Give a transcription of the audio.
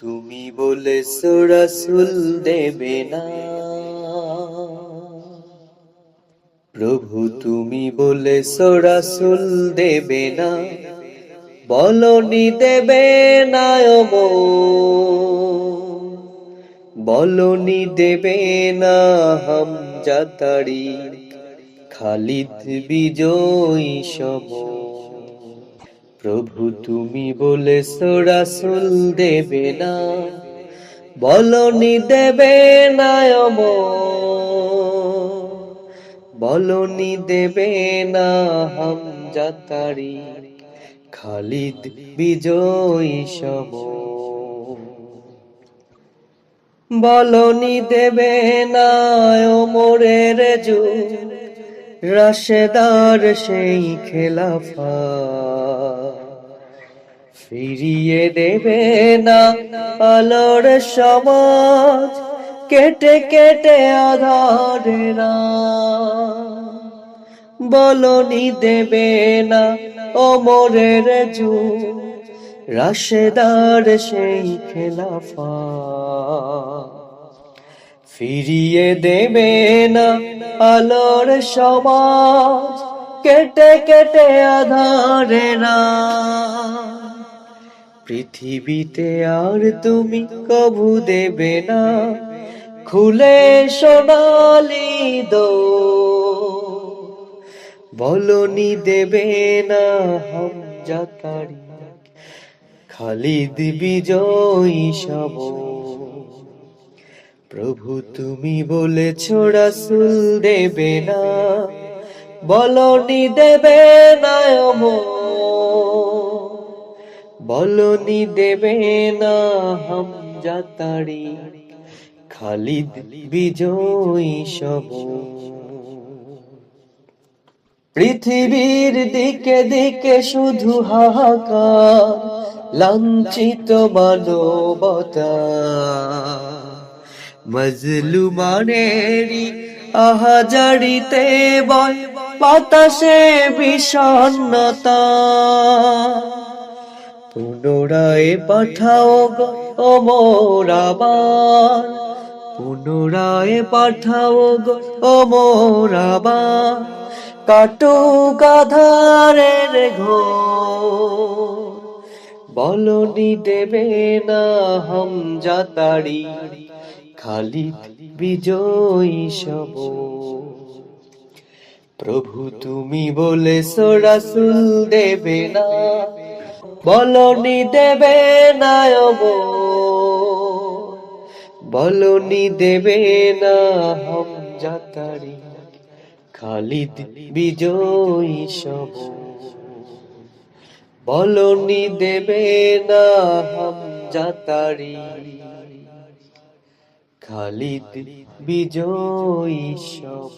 তুমি বলেছো রাসূল দেবে না, প্রভু তুমি বলেছো রাসূল দেবে না, বলনি দেবে না বলনি দেবে না হামজা তারিক, খালিদ বিজয়ী সম। প্রভু তুমি বলেছো রাসূল দেবে না, বলনি দেবে না বলনি দেবে না হামজা তারিক, খালিদ বিজয়ী সম। বলনি দেবে না ওমরের যুগ, রাশেদার সেই খেলাফা, ফিরিয়ে দেবে না আলোর সমাজ, কেটে কেটে আধারেরা। বলনি দেবে না ওমরের যুগ, রাশেদার সেই খেলাফা, ফিরিয়ে দেবে না আলোর সমাজ, কেটে কেটে আধারেরা। পৃথিবীতে আর তুমি কভু দেবে না খুলে সোনালি দোর, বলনি দেবে না হামজা তারিক, খালিদ বিজয়ী সম। প্রভু তুমি বলেছো রাসূল দেবে না, বলনি দেবে না বলনি দেবে না হামজা তারিক, খালিদ বিজয়ী সম। পৃথিবীর দিকে দিকে শুধু হাহাকার, লাঞ্ছিত মানবতা, মজলুমানেরই আহাজারিতে বয় বাতাসে বিষণ্ণতা। পুনরায় পাঠাও গো ওমর আবার, পুনরায় পাঠাও গো ওমর আবার, কাটুক আঁধারের ঘোর। বলনি দেবে না হামজা তারিক, খালিদ বিজয়ী সম। প্রভু তুমি বলেছো রাসূল দেবে না, বলনি দেবে না বলনি দেবে না হামজা তারিক, খালিদ বিজয়ী সম। বলনি দেবে না হামজা তারিক, খালিদ বিজয়ী সম।